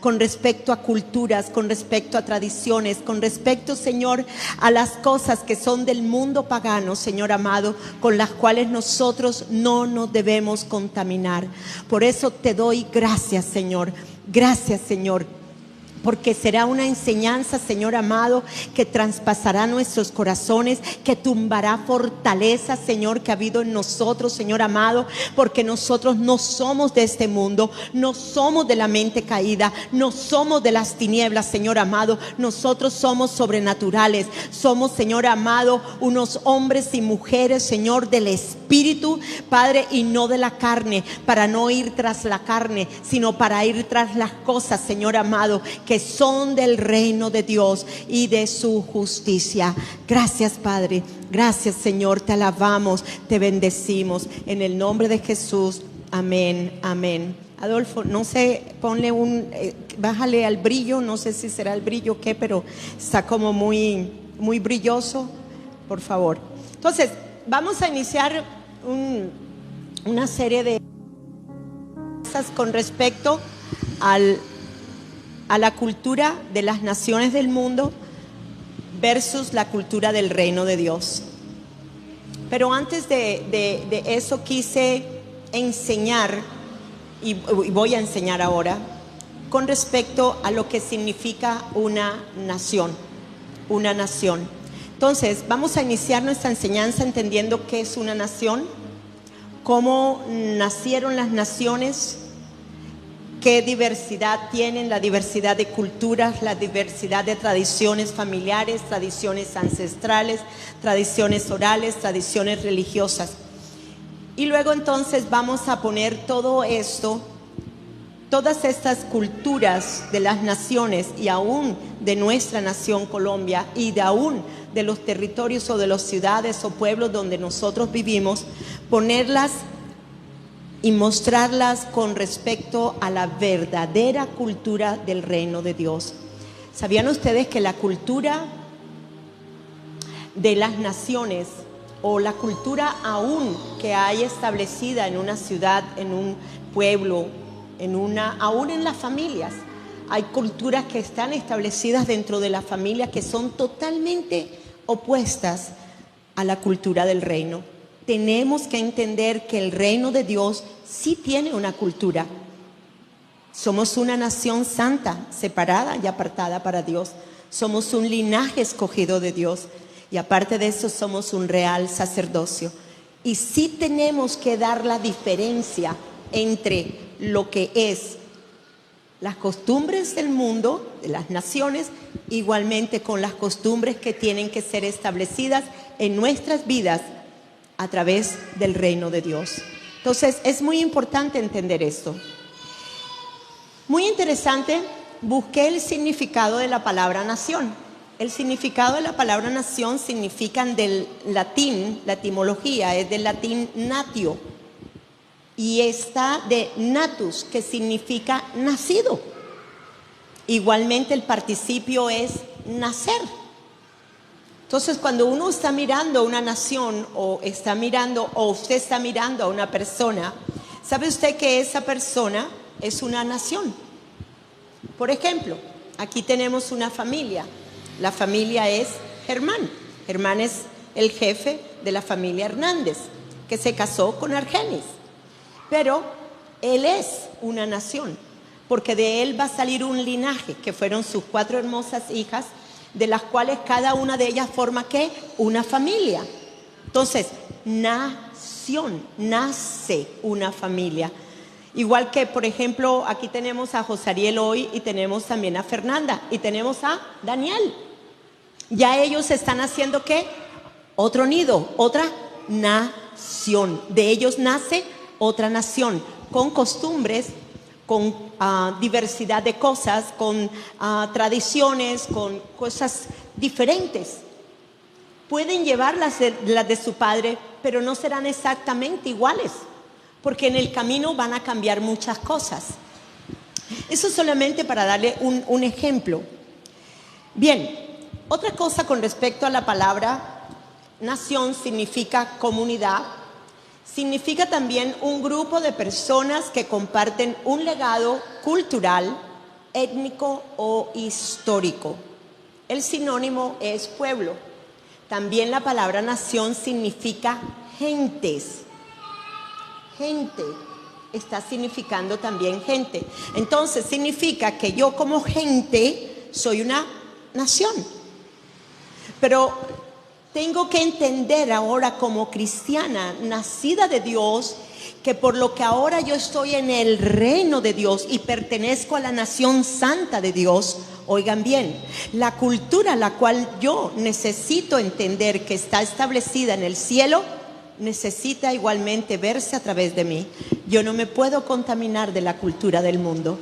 con respecto a culturas, con respecto a tradiciones, con respecto, Señor, a las cosas que son del mundo pagano, Señor amado, con las cuales nosotros no nos debemos contaminar. Por eso te doy gracias, Señor. Gracias, Señor, porque será una enseñanza, Señor amado, que traspasará nuestros corazones, que tumbará fortaleza, Señor, que ha habido en nosotros, Señor amado, porque nosotros no somos de este mundo, no somos de la mente caída, no somos de las tinieblas, Señor amado. Nosotros somos sobrenaturales, somos, Señor amado, unos hombres y mujeres, Señor, del Espíritu, Padre, y no de la carne, para no ir tras la carne, sino para ir tras las cosas, Señor amado, que son del reino de Dios y de su justicia. Gracias, Padre. Gracias, Señor. Te alabamos, te bendecimos. En el nombre de Jesús. Amén, amén. Adolfo, no sé, ponle bájale al brillo, no sé si será el brillo o qué, pero está como muy brilloso, por favor. Entonces, vamos a iniciar una serie de cosas con respecto a la cultura de las naciones del mundo versus la cultura del reino de Dios. Pero antes de eso quise enseñar, y voy a enseñar ahora, con respecto a lo que significa una nación. Una nación. Entonces, vamos a iniciar nuestra enseñanza entendiendo qué es una nación, cómo nacieron las naciones, qué diversidad tienen, la diversidad de culturas, la diversidad de tradiciones familiares, tradiciones ancestrales, tradiciones orales, tradiciones religiosas. Y luego entonces vamos a poner todo esto, todas estas culturas de las naciones y aún de nuestra nación Colombia y de aún de los territorios o de las ciudades o pueblos donde nosotros vivimos, ponerlas y mostrarlas con respecto a la verdadera cultura del reino de Dios. ¿Sabían ustedes que la cultura de las naciones o la cultura aún que hay establecida en una ciudad, en un pueblo, aún en las familias, hay culturas que están establecidas dentro de la familia que son totalmente opuestas a la cultura del reino? Tenemos que entender que el reino de Dios sí tiene una cultura. Somos una nación santa, separada y apartada para Dios. Somos un linaje escogido de Dios. Y aparte de eso, somos un real sacerdocio. Y sí tenemos que dar la diferencia entre lo que es las costumbres del mundo, de las naciones, igualmente con las costumbres que tienen que ser establecidas en nuestras vidas a través del reino de Dios. Entonces, es muy importante entender esto. Muy interesante, busqué el significado de la palabra nación. El significado de la palabra nación significa del latín, la etimología es del latín natio, y está de natus, que significa nacido. Igualmente el participio es nacer. Entonces, cuando uno está mirando a una nación o usted está mirando a una persona, ¿sabe usted que esa persona es una nación? Por ejemplo, aquí tenemos una familia. La familia es Germán. Germán es el jefe de la familia Hernández, que se casó con Argenis. Pero él es una nación, porque de él va a salir un linaje, que fueron sus 4 hermosas hijas, de las cuales cada una de ellas forma ¿qué? Una familia. Entonces, nación, nace una familia. Igual que, por ejemplo, aquí tenemos a Josariel hoy y tenemos también a Fernanda y tenemos a Daniel. Ya ellos están haciendo ¿qué? Otro nido, otra nación. De ellos nace otra nación, con costumbres, con diversidad de cosas, con tradiciones, con cosas diferentes. Pueden llevar las de su padre, pero no serán exactamente iguales, porque en el camino van a cambiar muchas cosas. Eso solamente para darle un ejemplo. Bien, otra cosa con respecto a la palabra nación significa comunidad. Significa también un grupo de personas que comparten un legado cultural, étnico o histórico. El sinónimo es pueblo. También la palabra nación significa gentes. Gente está significando también gente. Entonces significa que yo como gente soy una nación. Pero tengo que entender ahora como cristiana, nacida de Dios, que por lo que ahora yo estoy en el reino de Dios y pertenezco a la nación santa de Dios, oigan bien, la cultura la cual yo necesito entender que está establecida en el cielo, necesita igualmente verse a través de mí. Yo no me puedo contaminar de la cultura del mundo.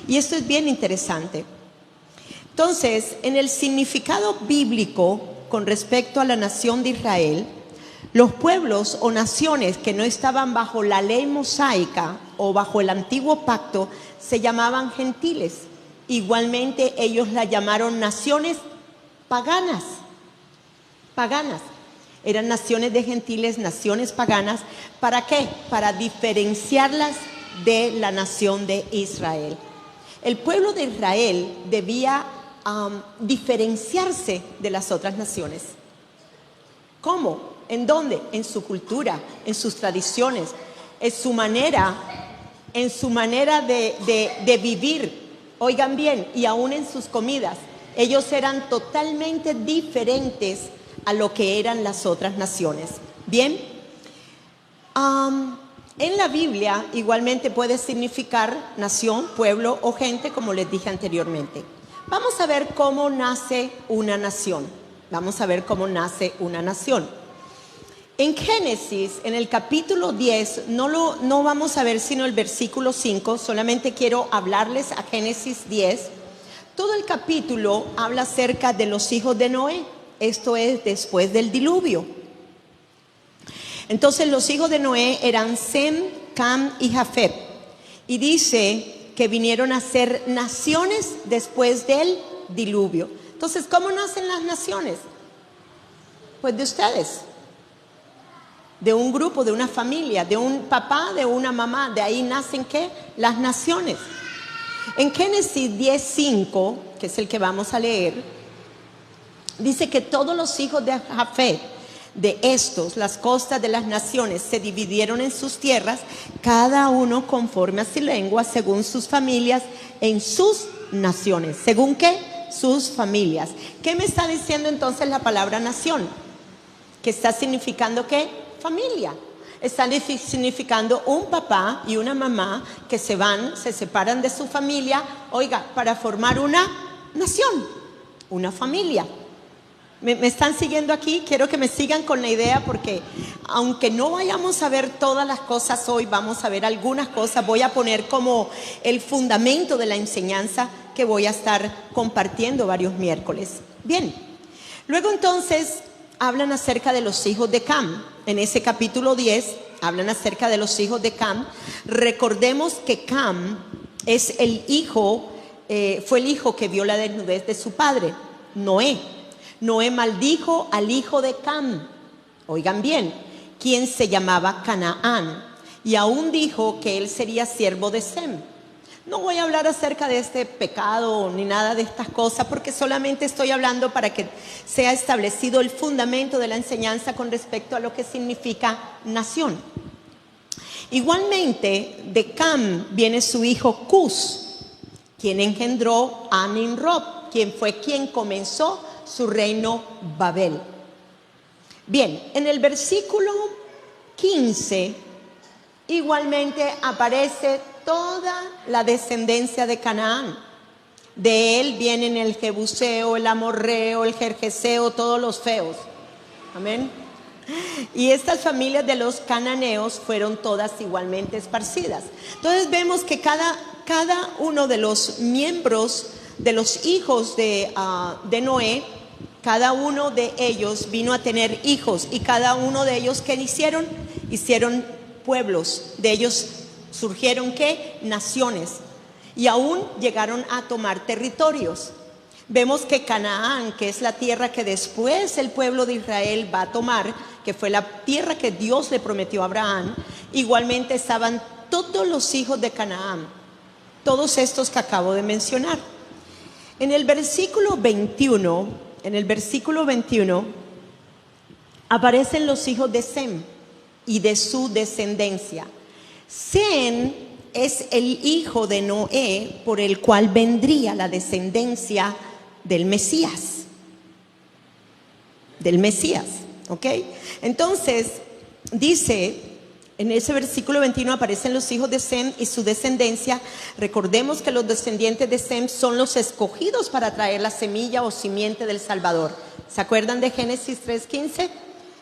Y esto es bien interesante. Entonces, en el significado bíblico con respecto a la nación de Israel, los pueblos o naciones que no estaban bajo la ley mosaica o bajo el antiguo pacto se llamaban gentiles. Igualmente ellos la llamaron naciones paganas. Paganas. Eran naciones de gentiles, naciones paganas. ¿Para qué? Para diferenciarlas de la nación de Israel. El pueblo de Israel debía diferenciarse de las otras naciones. ¿Cómo? ¿En dónde? En su cultura, en sus tradiciones, en su manera de vivir. Oigan bien, y aún en sus comidas. Ellos eran totalmente diferentes a lo que eran las otras naciones. Bien, en la Biblia igualmente puede significar nación, pueblo o gente, como les dije anteriormente. Vamos a ver cómo nace una nación. Vamos a ver cómo nace una nación. En Génesis, en el capítulo 10, no vamos a ver sino el versículo 5, solamente quiero hablarles a Génesis 10. Todo el capítulo habla acerca de los hijos de Noé, esto es después del diluvio. Entonces los hijos de Noé eran Sem, Cam y Jafet. Y dice que vinieron a ser naciones después del diluvio. Entonces, ¿cómo nacen las naciones? Pues de ustedes. De un grupo, de una familia, de un papá, de una mamá. De ahí nacen, ¿qué? Las naciones. En Génesis 10:5, que es el que vamos a leer, dice que todos los hijos de Jafet, de estos, las costas de las naciones, se dividieron en sus tierras, cada uno conforme a su lengua, según sus familias, en sus naciones. ¿Según qué? Sus familias. ¿Qué me está diciendo entonces la palabra nación? ¿Qué está significando qué? Familia. Está significando un papá y una mamá que se separan de su familia, oiga, para formar una nación, una familia. ¿Me están siguiendo aquí? Quiero que me sigan con la idea, porque aunque no vayamos a ver todas las cosas hoy, vamos a ver algunas cosas. Voy a poner como el fundamento de la enseñanza que voy a estar compartiendo varios miércoles. Bien, luego entonces hablan acerca de los hijos de Cam. En ese capítulo 10 hablan acerca de los hijos de Cam. Recordemos que Cam es el hijo, fue el hijo que vio la desnudez de su padre, Noé. Noé maldijo al hijo de Cam, oigan bien, quien se llamaba Canaán, y aún dijo que él sería siervo de Sem. No voy a hablar acerca de este pecado ni nada de estas cosas, porque solamente estoy hablando para que sea establecido el fundamento de la enseñanza con respecto a lo que significa nación. Igualmente, de Cam viene su hijo Cus, quien engendró a Nimrod, quien fue quien comenzó su reino Babel. Bien, en el versículo 15 igualmente aparece toda la descendencia de Canaán. De él vienen el Jebuseo, el Amorreo, el Gergeseo, todos los feos. Amén. Y estas familias de los cananeos fueron todas igualmente esparcidas. Entonces vemos que cada uno de los miembros, de los hijos de Noé, cada uno de ellos vino a tener hijos, y cada uno de ellos, ¿qué hicieron? Hicieron pueblos. De ellos surgieron, ¿qué? Naciones. Y aún llegaron a tomar territorios. Vemos que Canaán, que es la tierra que después el pueblo de Israel va a tomar, que fue la tierra que Dios le prometió a Abraham, igualmente estaban todos los hijos de Canaán. todos estos que acabo de mencionar. En el versículo 21, aparecen los hijos de Sem y de su descendencia. Sem es el hijo de Noé por el cual vendría la descendencia del Mesías. ¿Ok? Entonces, dice, en ese versículo 21 aparecen los hijos de Sem y su descendencia. Recordemos que los descendientes de Sem son los escogidos para traer la semilla o simiente del Salvador. ¿Se acuerdan de Génesis 3:15?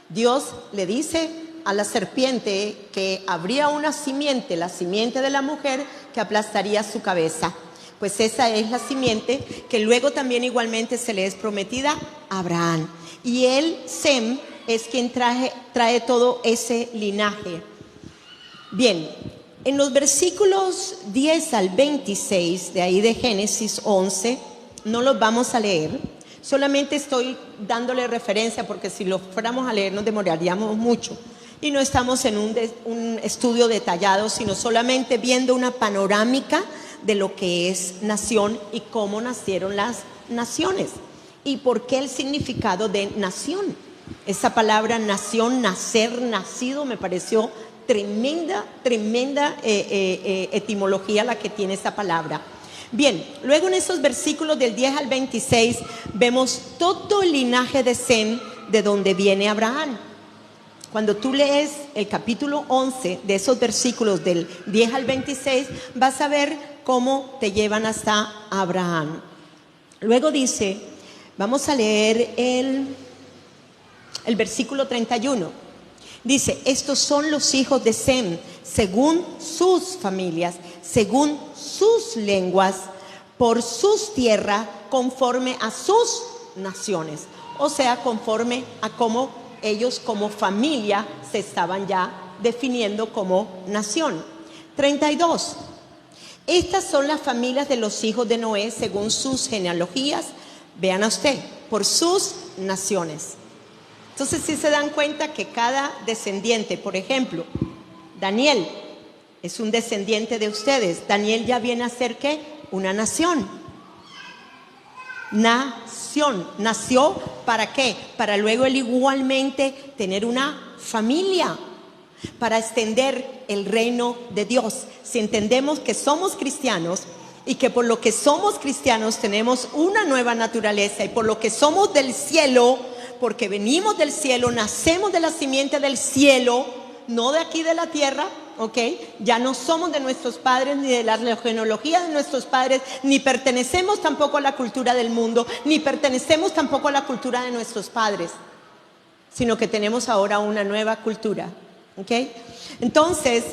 Dios le dice a la serpiente que habría una simiente, la simiente de la mujer, que aplastaría su cabeza. Pues esa es la simiente que luego también igualmente se le es prometida a Abraham. Y él, Sem, es quien trae todo ese linaje. Bien, en los versículos 10 al 26 de ahí de Génesis 11, no los vamos a leer. Solamente estoy dándole referencia porque si lo fuéramos a leer nos demoraríamos mucho. Y no estamos en un estudio detallado, sino solamente viendo una panorámica de lo que es nación y cómo nacieron las naciones. Y por qué el significado de nación. Esa palabra nación, nacer, nacido, me pareció tremenda etimología la que tiene esa palabra. Bien, luego en esos versículos del 10 al 26 vemos todo el linaje de Sem, de donde viene Abraham. Cuando tú lees el capítulo 11 de esos versículos del 10 al 26, vas a ver cómo te llevan hasta Abraham. Luego dice, vamos a leer el versículo 31. Dice, estos son los hijos de Sem, según sus familias, según sus lenguas, por sus tierras, conforme a sus naciones. O sea, conforme a cómo ellos como familia se estaban ya definiendo como nación. 32. Estas son las familias de los hijos de Noé según sus genealogías. Vean a usted, por sus naciones. Entonces sí se dan cuenta que cada descendiente, por ejemplo, Daniel es un descendiente de ustedes. Daniel ya viene a ser ¿qué? Una nación. Nació ¿para qué? Para luego él igualmente tener una familia, para extender el reino de Dios. Si entendemos que somos cristianos y que por lo que somos cristianos tenemos una nueva naturaleza y por lo que somos del cielo, porque venimos del cielo, nacemos de la simiente del cielo, no de aquí de la tierra, ¿ok? Ya no somos de nuestros padres, ni de la genealogía de nuestros padres, ni pertenecemos tampoco a la cultura del mundo, ni pertenecemos tampoco a la cultura de nuestros padres, sino que tenemos ahora una nueva cultura, ¿ok? Entonces,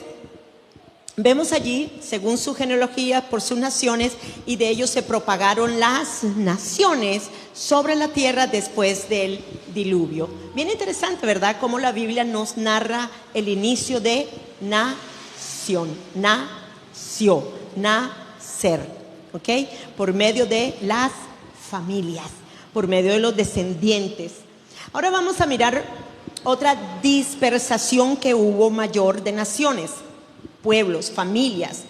vemos allí, según su genealogía, por sus naciones, y de ellos se propagaron las naciones sobre la tierra después del diluvio. Bien interesante, ¿verdad? Cómo la Biblia nos narra el inicio de nación, nació, nacer, ¿ok? Por medio de las familias, por medio de los descendientes. Ahora vamos a mirar otra dispersación que hubo mayor de naciones, pueblos, familias.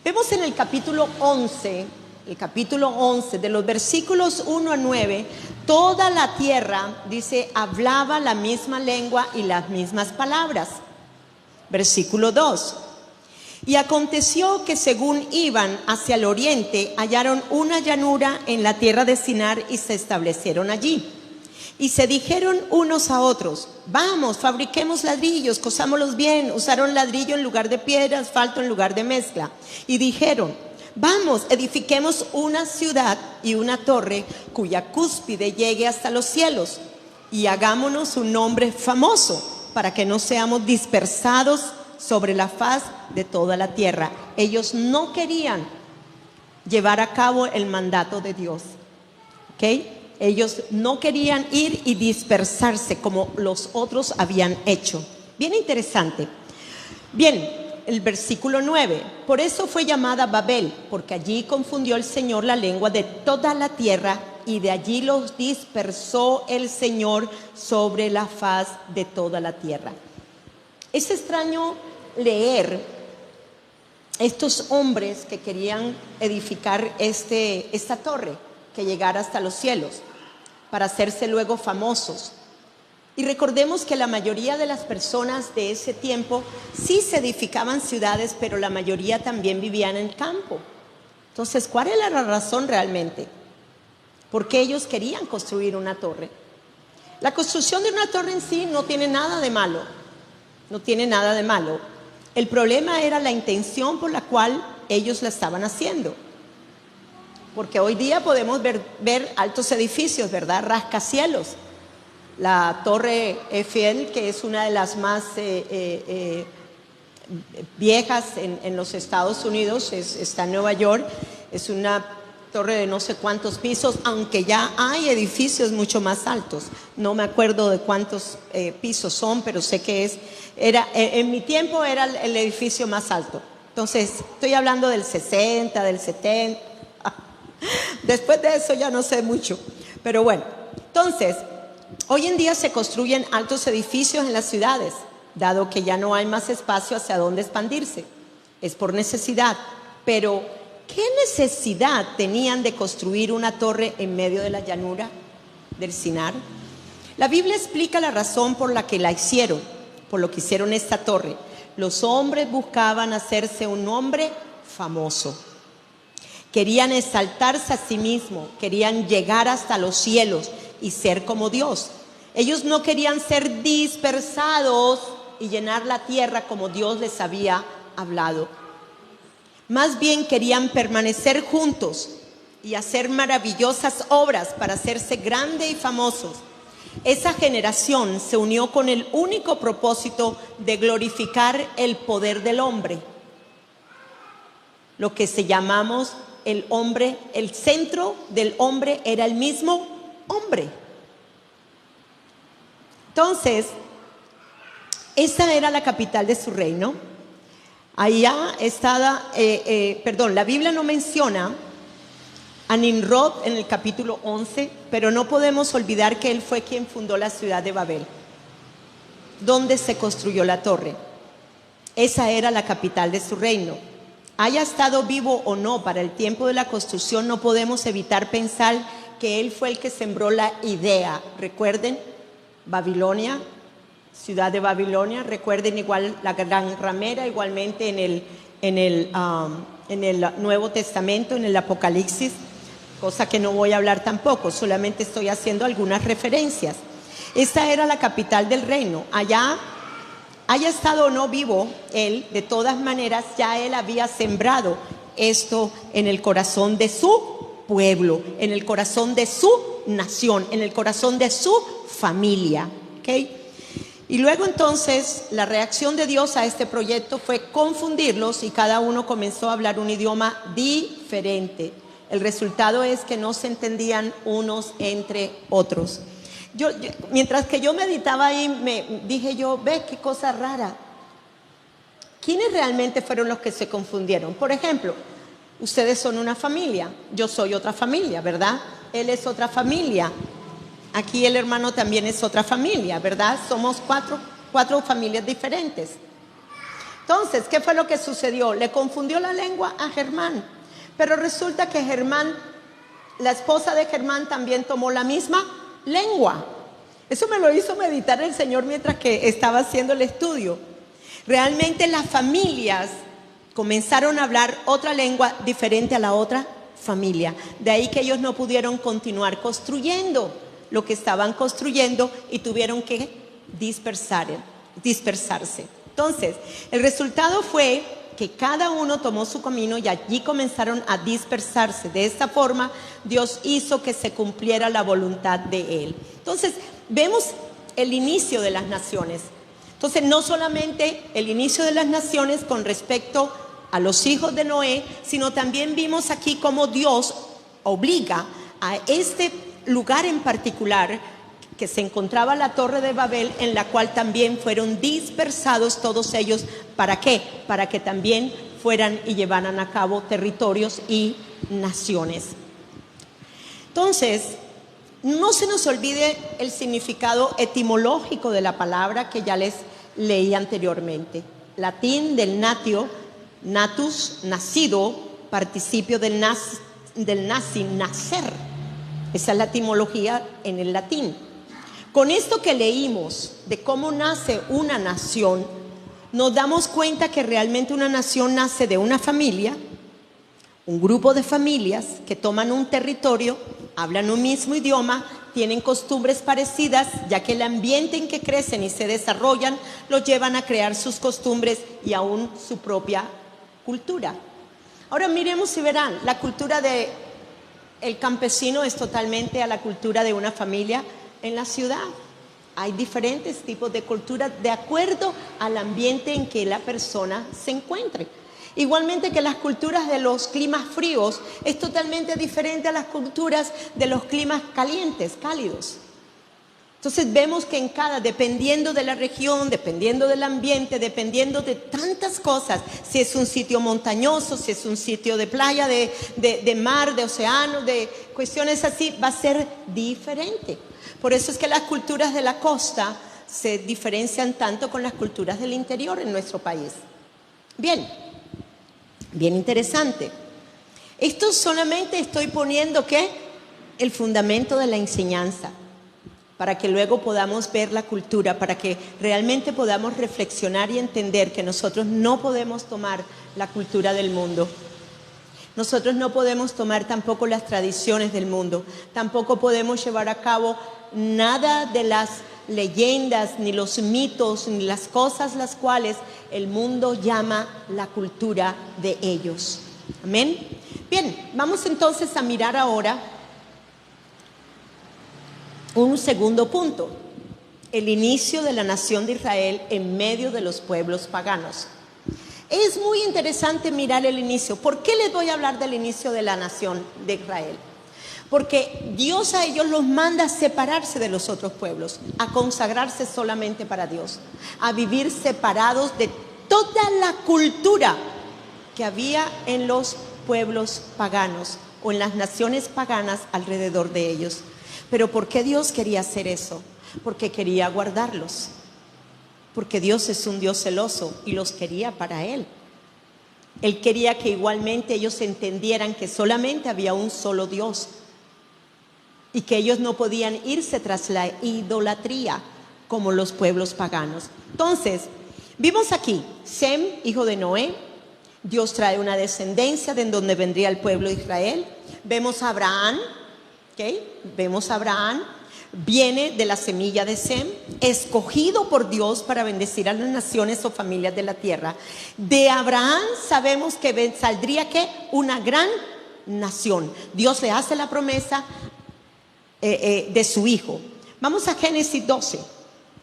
Vemos en el capítulo 11, de los versículos 1 a 9, toda la tierra, dice, hablaba la misma lengua y las mismas palabras. Versículo 2. Y aconteció que según iban hacia el oriente, hallaron una llanura en la tierra de Sinar y se establecieron allí. Y se dijeron unos a otros, vamos, fabriquemos ladrillos, cosámoslos bien. Usaron ladrillo en lugar de piedra, asfalto en lugar de mezcla. Y dijeron, vamos, edifiquemos una ciudad y una torre cuya cúspide llegue hasta los cielos. Y hagámonos un nombre famoso para que no seamos dispersados sobre la faz de toda la tierra. Ellos no querían llevar a cabo el mandato de Dios, ¿ok? Ellos no querían ir y dispersarse como los otros habían hecho. Bien interesante. Bien, el versículo 9. Por eso fue llamada Babel, porque allí confundió el Señor la lengua de toda la tierra y de allí los dispersó el Señor sobre la faz de toda la tierra. Es extraño leer estos hombres que querían edificar esta torre que llegara hasta los cielos para hacerse luego famosos. Y recordemos que la mayoría de las personas de ese tiempo sí se edificaban ciudades, pero la mayoría también vivían en el campo. Entonces, ¿cuál era la razón realmente? ¿Por qué ellos querían construir una torre? La construcción de una torre en sí no tiene nada de malo, no tiene nada de malo. El problema era la intención por la cual ellos la estaban haciendo. Porque hoy día podemos ver altos edificios, ¿verdad? Rascacielos. La Torre Eiffel, que es una de las más viejas en los Estados Unidos, está en Nueva York, es una torre de no sé cuántos pisos, aunque ya hay edificios mucho más altos. No me acuerdo de cuántos pisos son, pero sé que en mi tiempo era el edificio más alto. Entonces, estoy hablando del 60, del 70. Después de eso ya no sé mucho. Pero bueno, entonces, hoy en día se construyen altos edificios en las ciudades, dado que ya no hay más espacio hacia dónde expandirse. Es por necesidad. Pero, ¿qué necesidad tenían de construir una torre en medio de la llanura del Sinar? La Biblia explica la razón por la que la hicieron, por lo que hicieron esta torre. Los hombres buscaban hacerse un nombre famoso. Querían exaltarse a sí mismos, querían llegar hasta los cielos y ser como Dios. Ellos no querían ser dispersados y llenar la tierra como Dios les había hablado. Más bien querían permanecer juntos y hacer maravillosas obras para hacerse grandes y famosos. Esa generación se unió con el único propósito de glorificar el poder del hombre. Lo que se llamamos el hombre, el centro del hombre era el mismo hombre. Entonces, esa era la capital de su reino. Allá estaba, la Biblia no menciona a Nimrod en el capítulo 11, pero no podemos olvidar que él fue quien fundó la ciudad de Babel, donde se construyó la torre. Esa era la capital de su reino. Haya estado vivo o no para el tiempo de la construcción, no podemos evitar pensar que él fue el que sembró la idea. Recuerden, Babilonia, ciudad de Babilonia, recuerden igual la gran ramera, igualmente en el Nuevo Testamento, en el Apocalipsis, cosa que no voy a hablar tampoco, solamente estoy haciendo algunas referencias. Esta era la capital del reino. Allá, haya estado o no vivo él, de todas maneras ya él había sembrado esto en el corazón de su pueblo, en el corazón de su nación, en el corazón de su familia, ¿ok? Y luego entonces la reacción de Dios a este proyecto fue confundirlos y cada uno comenzó a hablar un idioma diferente. El resultado es que no se entendían unos entre otros. Mientras que yo meditaba ahí, me dije yo, ve qué cosa rara. ¿Quiénes realmente fueron los que se confundieron? Por ejemplo, ustedes son una familia, yo soy otra familia, ¿verdad? Él es otra familia. Aquí el hermano también es otra familia, ¿verdad? Somos cuatro familias diferentes. Entonces, ¿qué fue lo que sucedió? Le confundió la lengua a Germán. Pero resulta que Germán, la esposa de Germán también tomó la misma lengua. Eso me lo hizo meditar el Señor mientras que estaba haciendo el estudio. Realmente las familias comenzaron a hablar otra lengua diferente a la otra familia. De ahí que ellos no pudieron continuar construyendo lo que estaban construyendo y tuvieron que dispersarse. Entonces, el resultado fue que cada uno tomó su camino y allí comenzaron a dispersarse. De esta forma, Dios hizo que se cumpliera la voluntad de Él. Entonces, vemos el inicio de las naciones. Entonces, no solamente el inicio de las naciones con respecto a los hijos de Noé, sino también vimos aquí cómo Dios obliga a este lugar en particular que se encontraba la Torre de Babel, en la cual también fueron dispersados todos ellos. ¿Para qué? Para que también fueran y llevaran a cabo territorios y naciones. Entonces, no se nos olvide el significado etimológico de la palabra que ya les leí anteriormente. Latín del natio, natus, nacido, participio del nazi, nacer. Esa es la etimología en el latín. Con esto que leímos de cómo nace una nación, nos damos cuenta que realmente una nación nace de una familia, un grupo de familias que toman un territorio, hablan un mismo idioma, tienen costumbres parecidas, ya que el ambiente en que crecen y se desarrollan los llevan a crear sus costumbres y aún su propia cultura. Ahora miremos y verán, la cultura del campesino es totalmente a la cultura de una familia en la ciudad. Hay diferentes tipos de cultura de acuerdo al ambiente en que la persona se encuentre. Igualmente que las culturas de los climas fríos es totalmente diferente a las culturas de los climas calientes, cálidos. Entonces vemos que en cada, dependiendo de la región, dependiendo del ambiente, dependiendo de tantas cosas, si es un sitio montañoso, si es un sitio de playa, de mar, de océano, de cuestiones así, va a ser diferente. Por eso es que las culturas de la costa se diferencian tanto con las culturas del interior en nuestro país. Bien interesante. Esto solamente estoy poniendo ¿qué? El fundamento de la enseñanza, para que luego podamos ver la cultura, para que realmente podamos reflexionar y entender que nosotros no podemos tomar la cultura del mundo. Nosotros no podemos tomar tampoco las tradiciones del mundo, tampoco podemos llevar a cabo nada de las leyendas, ni los mitos, ni las cosas las cuales el mundo llama la cultura de ellos. Amén. Bien, vamos entonces a mirar ahora un segundo punto, el inicio de la nación de Israel en medio de los pueblos paganos. Es muy interesante mirar el inicio. ¿Por qué les voy a hablar del inicio de la nación de Israel? Porque Dios a ellos los manda a separarse de los otros pueblos, a consagrarse solamente para Dios, a vivir separados de toda la cultura que había en los pueblos paganos o en las naciones paganas alrededor de ellos. Pero ¿por qué Dios quería hacer eso? Porque quería guardarlos. Porque Dios es un Dios celoso y los quería para Él. Él quería que igualmente ellos entendieran que solamente había un solo Dios y que ellos no podían irse tras la idolatría como los pueblos paganos. Entonces, vimos aquí, Sem, hijo de Noé, Dios trae una descendencia de donde vendría el pueblo de Israel. Vemos a Abraham, vemos a Abraham, viene de la semilla de Sem, escogido por Dios para bendecir a las naciones o familias de la tierra. De Abraham sabemos que saldría ¿qué? Una gran nación. Dios le hace la promesa de su hijo. Vamos a Génesis 12.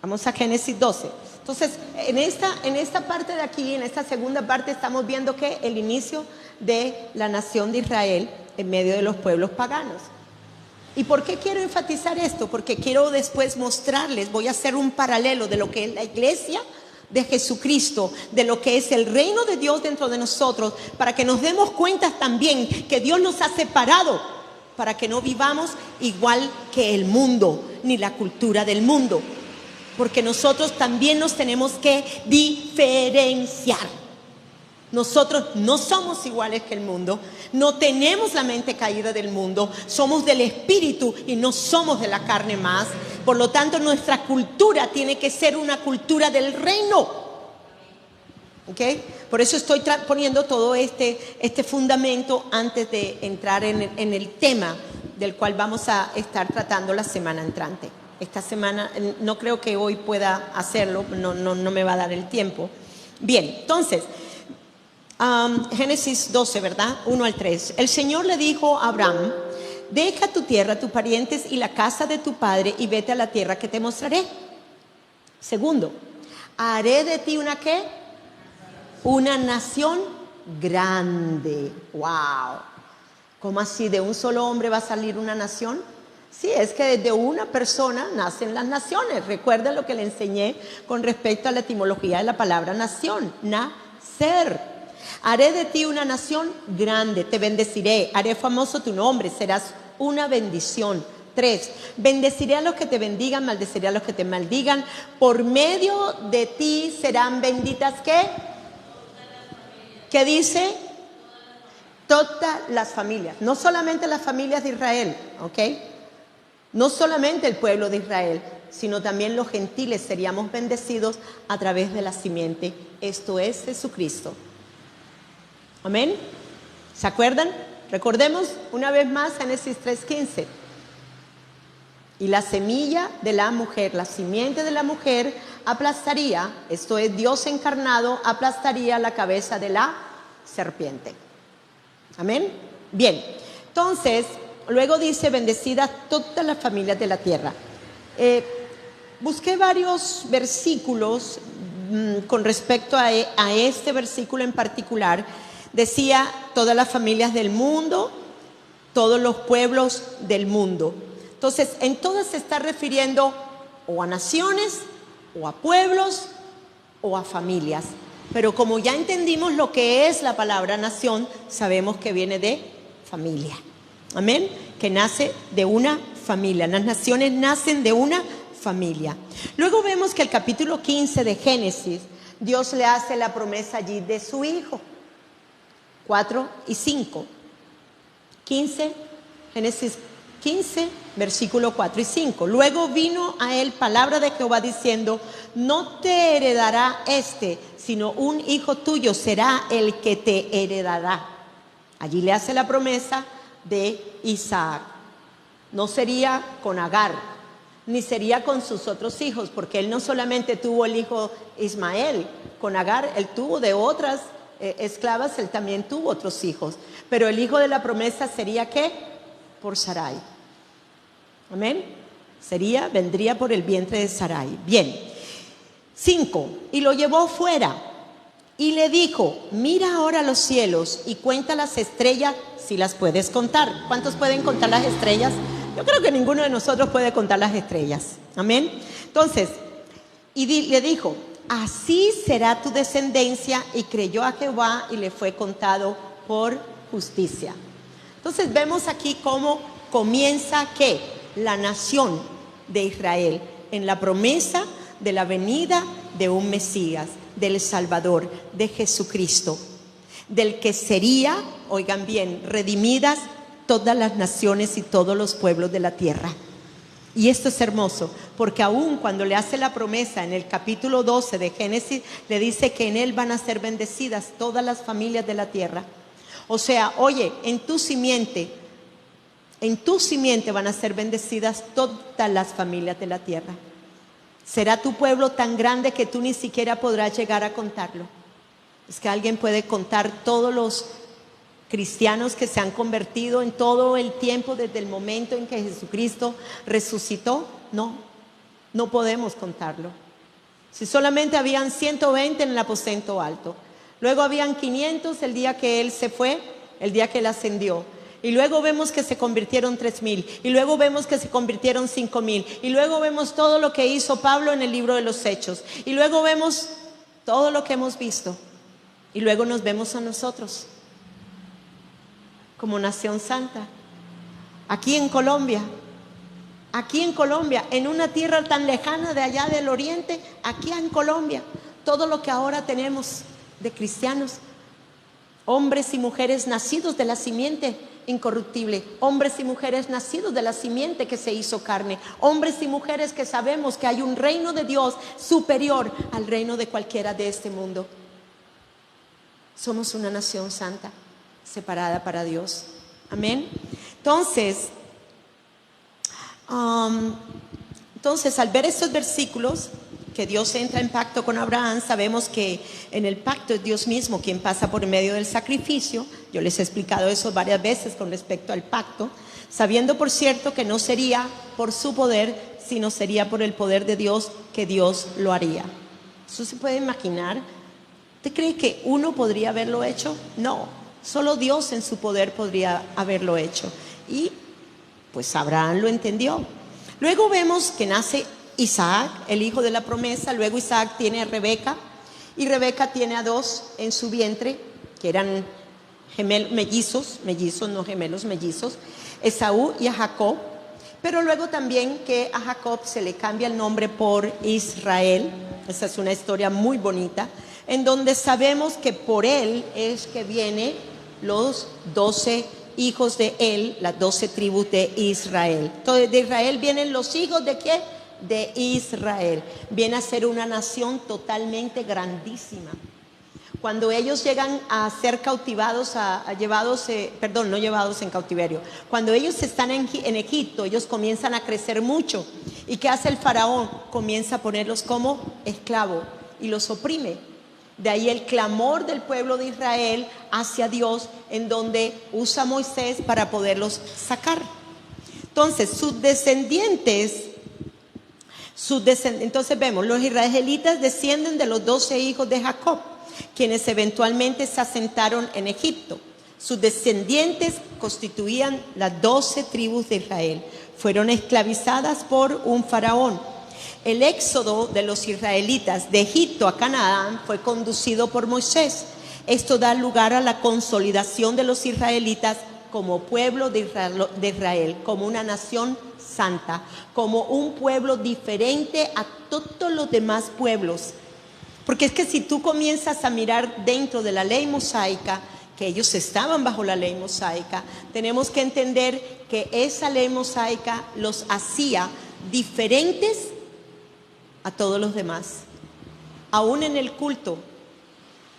Vamos a Génesis 12. Entonces, en esta parte de aquí, en esta segunda parte, estamos viendo que el inicio de la nación de Israel en medio de los pueblos paganos. ¿Y por qué quiero enfatizar esto? Porque quiero después mostrarles, voy a hacer un paralelo de lo que es la iglesia de Jesucristo, de lo que es el reino de Dios dentro de nosotros, para que nos demos cuenta también que Dios nos ha separado, para que no vivamos igual que el mundo, ni la cultura del mundo, porque nosotros también nos tenemos que diferenciar. Nosotros no somos iguales que el mundo, no tenemos la mente caída del mundo, somos del espíritu y no somos de la carne más. Por lo tanto, nuestra cultura tiene que ser una cultura del reino. ¿Okay? Por eso estoy poniendo todo este fundamento antes de entrar en el tema del cual vamos a estar tratando la semana entrante. Esta semana no creo que hoy pueda hacerlo, no me va a dar el tiempo. Bien, entonces Génesis 12, ¿verdad? 1 al 3. El Señor le dijo a Abraham: deja tu tierra, tus parientes y la casa de tu padre y vete a la tierra que te mostraré. Segundo, haré de ti una ¿qué? Una nación grande. ¡Wow! ¿Cómo así? ¿De un solo hombre va a salir una nación? Sí, es que de una persona nacen las naciones. Recuerden lo que le enseñé con respecto a la etimología de la palabra nación. Nacer. Haré de ti una nación grande, te bendeciré, haré famoso tu nombre, serás una bendición. 3, bendeciré a los que te bendigan, maldeciré a los que te maldigan. Por medio de ti serán benditas ¿qué? ¿Qué dice? Todas las familias, no solamente las familias de Israel, ¿ok? No solamente el pueblo de Israel, sino también los gentiles seríamos bendecidos a través de la simiente. Esto es Jesucristo. Amén. ¿Se acuerdan? Recordemos una vez más Génesis 3:15. Y la semilla de la mujer, la simiente de la mujer aplastaría, esto es Dios encarnado, aplastaría la cabeza de la serpiente. Amén. Bien, entonces, luego dice, bendecidas todas las familias de la tierra. Busqué varios versículos con respecto a este versículo en particular. Decía, todas las familias del mundo, todos los pueblos del mundo. Entonces, en todas se está refiriendo o a naciones, o a pueblos, o a familias. Pero como ya entendimos lo que es la palabra nación, sabemos que viene de familia. Amén. Que nace de una familia. Las naciones nacen de una familia. Luego vemos que el capítulo 15 de Génesis, Dios le hace la promesa allí de su hijo. 4 y 5. Génesis 15, versículo 4 y 5. Luego vino a él palabra de Jehová diciendo, no te heredará sino un hijo tuyo será el que te heredará. Allí le hace la promesa de Isaac. No sería con Agar, ni sería con sus otros hijos, porque él no solamente tuvo el hijo Ismael, con Agar él tuvo de otras esclavas, él también tuvo otros hijos, pero el hijo de la promesa sería ¿qué? Por Sarai. Amén. Vendría por el vientre de Sarai. Bien. 5. Y lo llevó fuera y le dijo, mira ahora los cielos y cuenta las estrellas si las puedes contar. ¿Cuántos pueden contar las estrellas? Yo creo que ninguno de nosotros puede contar las estrellas. Amén. Entonces, le dijo, así será tu descendencia, y creyó a Jehová y le fue contado por justicia. Entonces vemos aquí cómo comienza ¿qué? La nación de Israel en la promesa de la venida de un Mesías, del Salvador, de Jesucristo, del que sería, oigan bien, redimidas todas las naciones y todos los pueblos de la tierra. Y esto es hermoso, porque aún cuando le hace la promesa en el capítulo 12 de Génesis, le dice que en él van a ser bendecidas todas las familias de la tierra. O sea, oye, en tu simiente van a ser bendecidas todas las familias de la tierra. Será tu pueblo tan grande que tú ni siquiera podrás llegar a contarlo. Es que alguien puede contar todos los cristianos que se han convertido en todo el tiempo desde el momento en que Jesucristo resucitó. No podemos contarlo. Si solamente habían 120 en el aposento alto, luego habían 500 el día que Él se fue, el día que Él ascendió. Y luego vemos que se convirtieron 3,000. Y luego vemos que se convirtieron 5,000. Y luego vemos todo lo que hizo Pablo en el libro de los Hechos. Y luego vemos todo lo que hemos visto. Y luego nos vemos a nosotros como nación santa. Aquí en Colombia, en una tierra tan lejana de allá del oriente, aquí en Colombia, todo lo que ahora tenemos de cristianos, hombres y mujeres nacidos de la simiente incorruptible, hombres y mujeres nacidos de la simiente que se hizo carne, hombres y mujeres que sabemos que hay un reino de Dios superior al reino de cualquiera de este mundo. Somos una nación santa, separada para Dios. Amén. Entonces, al ver estos versículos, que Dios entra en pacto con Abraham, sabemos que en el pacto es Dios mismo quien pasa por medio del sacrificio. Yo les he explicado eso varias veces con respecto al pacto, sabiendo por cierto que no sería por su poder, sino sería por el poder de Dios que Dios lo haría. ¿Eso se puede imaginar? ¿Usted cree que uno podría haberlo hecho? No, solo Dios en su poder podría haberlo hecho. Y pues Abraham lo entendió. Luego vemos que nace Isaac, el hijo de la promesa. Luego Isaac tiene a Rebeca, y Rebeca tiene a 2 en su vientre, que eran mellizos, no gemelos, mellizos, Esaú y a Jacob. Pero luego también que a Jacob se le cambia el nombre por Israel. Esa es una historia muy bonita. en donde sabemos que por él es que vienen los 12 hijos de él, las 12 tribus de Israel. Entonces de Israel vienen los hijos ¿de qué? De Israel. Viene a ser una nación totalmente grandísima. Cuando ellos llegan a ser cautivados, no llevados en cautiverio, cuando ellos están en Egipto, ellos comienzan a crecer mucho. ¿Y qué hace el faraón? Comienza a ponerlos como esclavos y los oprime. De ahí el clamor del pueblo de Israel hacia Dios, en donde usa a Moisés para poderlos sacar. Entonces, sus descendientes, entonces vemos, los israelitas descienden de los 12 hijos de Jacob, quienes eventualmente se asentaron en Egipto. Sus descendientes constituían las 12 tribus de Israel. Fueron esclavizadas por un faraón. El éxodo de los israelitas de Egipto a Canaán fue conducido por Moisés. Esto da lugar a la consolidación de los israelitas como pueblo de Israel, como una nación santa, como un pueblo diferente a todos los demás pueblos. Porque es que si tú comienzas a mirar dentro de la ley mosaica, que ellos estaban bajo la ley mosaica, tenemos que entender que esa ley mosaica los hacía diferentes a todos los demás. Aún en el culto,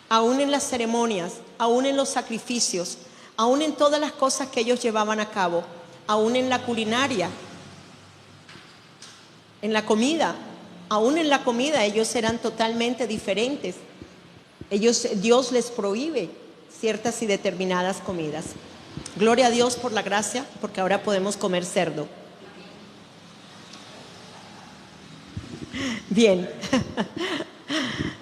aún en las ceremonias, aún en los sacrificios, aún en todas las cosas que ellos llevaban a cabo, aún en la culinaria, en la comida. Aún en la comida ellos eran totalmente diferentes. Dios les prohíbe ciertas y determinadas comidas. Gloria a Dios por la gracia, porque ahora podemos comer cerdo. Bien.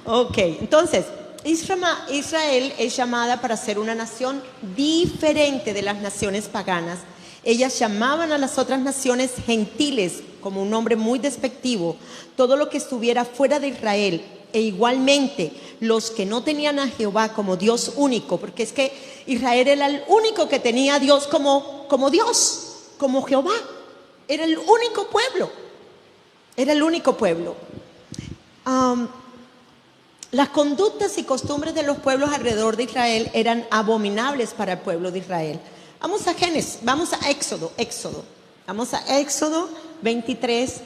Ok, entonces Israel es llamada para ser una nación diferente de las naciones paganas. Ellas llamaban a las otras naciones gentiles, como un nombre muy despectivo, todo lo que estuviera fuera de Israel, e igualmente los que no tenían a Jehová como Dios único, porque es que Israel era el único que tenía a Dios como Dios, como Jehová. Era el único pueblo. Era el único pueblo. Las conductas y costumbres de los pueblos alrededor de Israel eran abominables para el pueblo de Israel. Vamos a Génesis, vamos a Éxodo. Vamos a Éxodo 23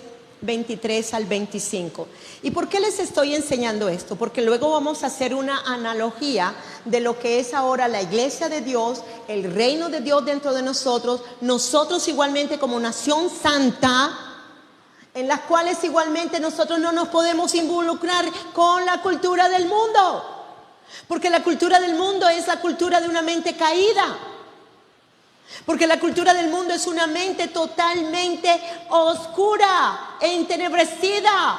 al 25. ¿Y por qué les estoy enseñando esto? Porque luego vamos a hacer una analogía de lo que es ahora la iglesia de Dios, el reino de Dios dentro de nosotros igualmente como nación santa, en las cuales igualmente nosotros no nos podemos involucrar con la cultura del mundo, porque la cultura del mundo es la cultura de una mente caída. Porque la cultura del mundo es una mente totalmente oscura e entenebrecida,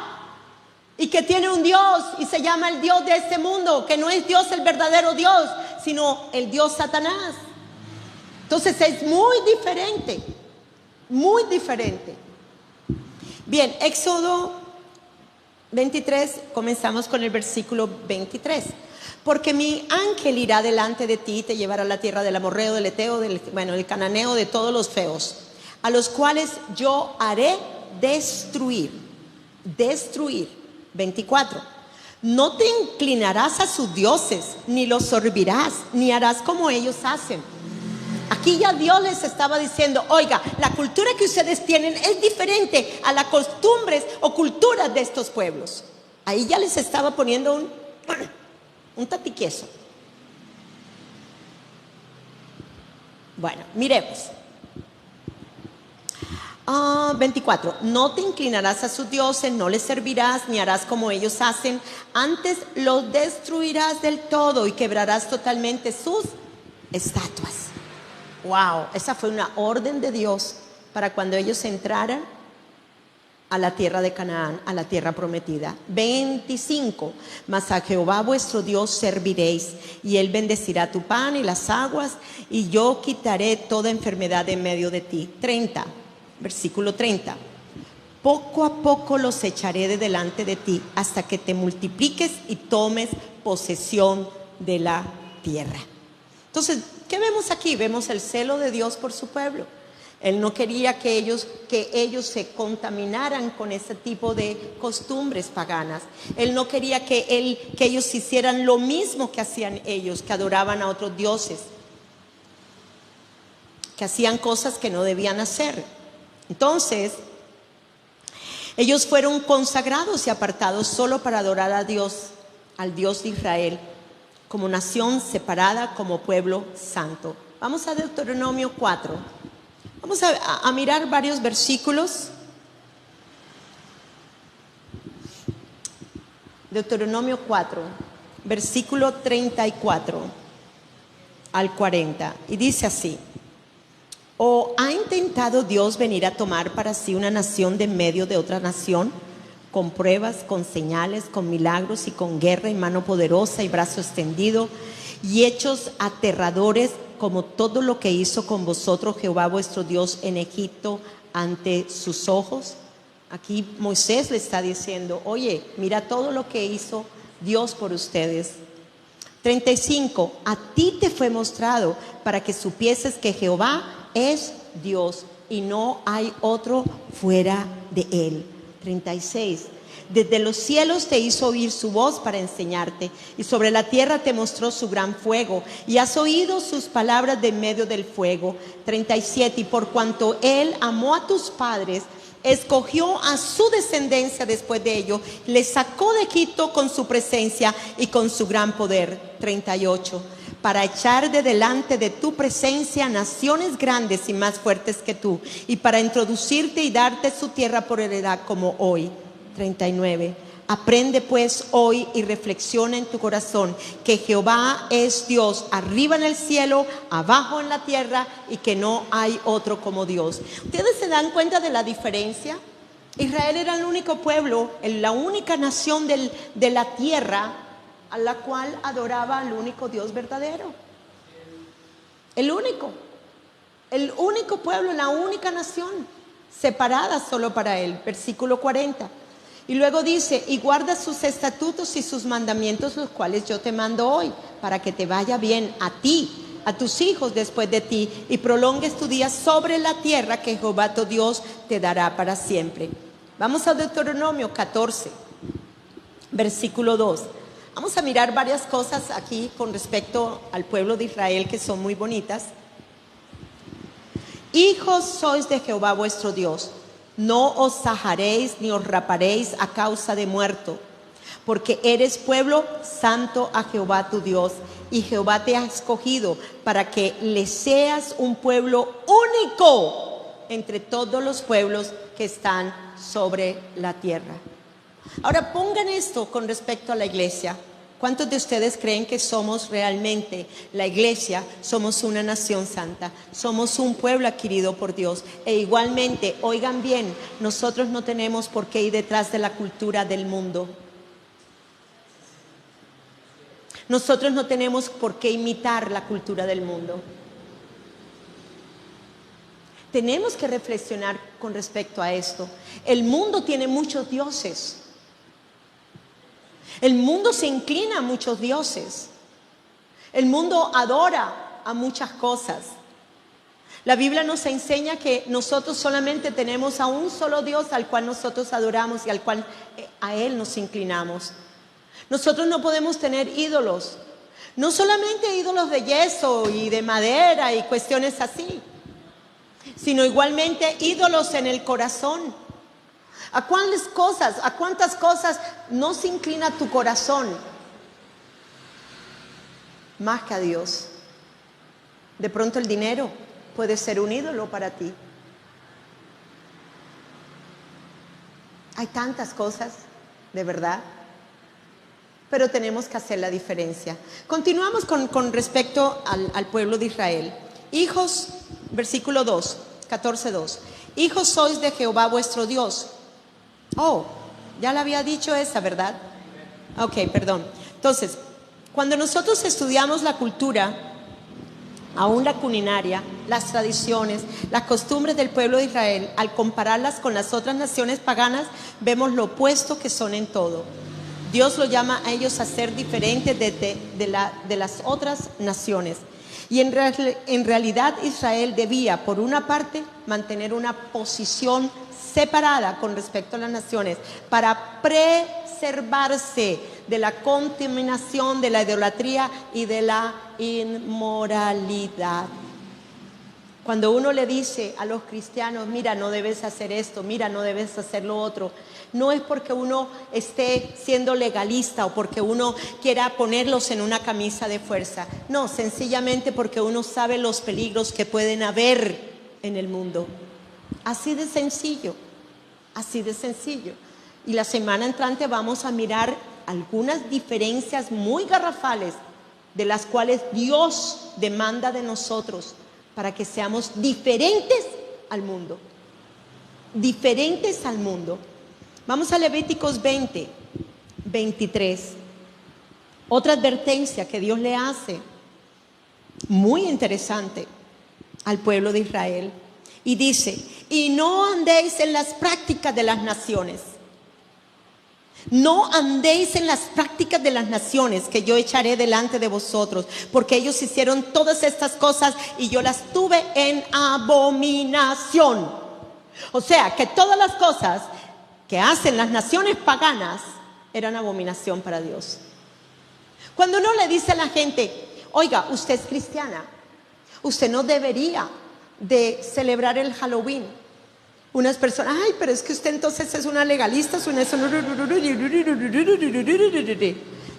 y que tiene un Dios y se llama el Dios de este mundo, que no es Dios el verdadero Dios, sino el Dios Satanás. Entonces es muy diferente, muy diferente. Bien, Éxodo 23, comenzamos con el versículo 23. Porque mi ángel irá delante de ti y te llevará a la tierra del amorreo, del eteo, del cananeo, de todos los feos, a los cuales yo haré destruir. 24. No te inclinarás a sus dioses, ni los servirás, ni harás como ellos hacen. Aquí ya Dios les estaba diciendo, oiga, la cultura que ustedes tienen es diferente a las costumbres o culturas de estos pueblos. Ahí ya les estaba poniendo un tatiquiezo. Bueno, miremos. 24. No te inclinarás a sus dioses, no les servirás, ni harás como ellos hacen. Antes los destruirás del todo y quebrarás totalmente sus estatuas. Wow, esa fue una orden de Dios para cuando ellos entraran a la tierra de Canaán, a la tierra prometida. 25. Mas a Jehová vuestro Dios serviréis, y él bendecirá tu pan y las aguas, y yo quitaré toda enfermedad en medio de ti. 30. Versículo 30. Poco a poco los echaré de delante de ti, hasta que te multipliques y tomes posesión de la tierra. Entonces, ¿qué vemos aquí? Vemos el celo de Dios por su pueblo. Él no quería que ellos se contaminaran con ese tipo de costumbres paganas. Él no quería que ellos hicieran lo mismo que hacían ellos, que adoraban a otros dioses, que hacían cosas que no debían hacer. Entonces, ellos fueron consagrados y apartados solo para adorar a Dios, al Dios de Israel, como nación separada, como pueblo santo. Vamos a Deuteronomio 4. Vamos a mirar varios versículos. Deuteronomio 4, versículo 34 al 40. Y dice así: ¿O ha intentado Dios venir a tomar para sí una nación de en medio de otra nación? Con pruebas, con señales, con milagros y con guerra y mano poderosa y brazo extendido y hechos aterradores, como todo lo que hizo con vosotros Jehová vuestro Dios en Egipto ante sus ojos. Aquí Moisés le está diciendo: oye, mira todo lo que hizo Dios por ustedes. 35. A ti te fue mostrado para que supieses que Jehová es Dios y no hay otro fuera de él. 36. Desde los cielos te hizo oír su voz para enseñarte, y sobre la tierra te mostró su gran fuego, y has oído sus palabras de en medio del fuego. 37. Y por cuanto él amó a tus padres, escogió a su descendencia después de ello, les sacó de Egipto con su presencia y con su gran poder. 38. Para echar de delante de tu presencia naciones grandes y más fuertes que tú, y para introducirte y darte su tierra por heredad como hoy. 39. Aprende pues hoy y reflexiona en tu corazón que Jehová es Dios, arriba en el cielo, abajo en la tierra, y que no hay otro como Dios. ¿Ustedes se dan cuenta de la diferencia? Israel era el único pueblo, la única nación de la tierra a la cual adoraba al único Dios verdadero. El único pueblo, la única nación separada solo para él. Versículo 40. Y luego dice: y guarda sus estatutos y sus mandamientos, los cuales yo te mando hoy, para que te vaya bien a ti, a tus hijos después de ti, y prolongues tu día sobre la tierra que Jehová tu Dios te dará para siempre. Vamos a Deuteronomio 14, versículo 2. Vamos a mirar varias cosas aquí con respecto al pueblo de Israel que son muy bonitas. Hijos sois de Jehová vuestro Dios. No os sajaréis ni os raparéis a causa de muerto, porque eres pueblo santo a Jehová tu Dios, y Jehová te ha escogido para que le seas un pueblo único entre todos los pueblos que están sobre la tierra. Ahora pongan esto con respecto a la iglesia. ¿Cuántos de ustedes creen que somos realmente la iglesia? Somos una nación santa, somos un pueblo adquirido por Dios. E igualmente, oigan bien, nosotros no tenemos por qué ir detrás de la cultura del mundo. Nosotros no tenemos por qué imitar la cultura del mundo. Tenemos que reflexionar con respecto a esto. El mundo tiene muchos dioses. El mundo se inclina a muchos dioses. El mundo adora a muchas cosas. La Biblia nos enseña que nosotros solamente tenemos a un solo Dios al cual nosotros adoramos y al cual a Él nos inclinamos. Nosotros no podemos tener ídolos. No solamente ídolos de yeso y de madera y cuestiones así, sino igualmente ídolos en el corazón. ¿A cuántas cosas no se inclina tu corazón más que a Dios? De pronto el dinero puede ser un ídolo para ti. Hay tantas cosas, de verdad, pero tenemos que hacer la diferencia. Continuamos con respecto al pueblo de Israel. Hijos, versículo 2, 14:2. Hijos sois de Jehová vuestro Dios. Oh, ya la había dicho esa, ¿verdad? Ok, perdón. Entonces, cuando nosotros estudiamos la cultura, aún la culinaria, las tradiciones, las costumbres del pueblo de Israel, al compararlas con las otras naciones paganas, vemos lo opuesto que son en todo. Dios lo llama a ellos a ser diferentes de las otras naciones. Y en realidad Israel debía, por una parte, mantener una posición separada con respecto a las naciones para preservarse de la contaminación, de la idolatría y de la inmoralidad. Cuando uno le dice a los cristianos, mira, no debes hacer esto, mira, no debes hacer lo otro, no es porque uno esté siendo legalista o porque uno quiera ponerlos en una camisa de fuerza. No, sencillamente porque uno sabe los peligros que pueden haber en el mundo. Así de sencillo, así de sencillo. Y la semana entrante vamos a mirar algunas diferencias muy garrafales de las cuales Dios demanda de nosotros para que seamos diferentes al mundo. Diferentes al mundo. Vamos a Levíticos 20, 23. Otra advertencia que Dios le hace, muy interesante, al pueblo de Israel. Y dice, y no andéis en las prácticas de las naciones. No andéis en las prácticas de las naciones que yo echaré delante de vosotros, porque ellos hicieron todas estas cosas y yo las tuve en abominación. O sea, que todas las cosas que hacen las naciones paganas eran abominación para Dios. Cuando uno le dice a la gente, oiga, usted es cristiana, usted no debería de celebrar el Halloween. Unas personas, ay, pero es que usted entonces es una legalista,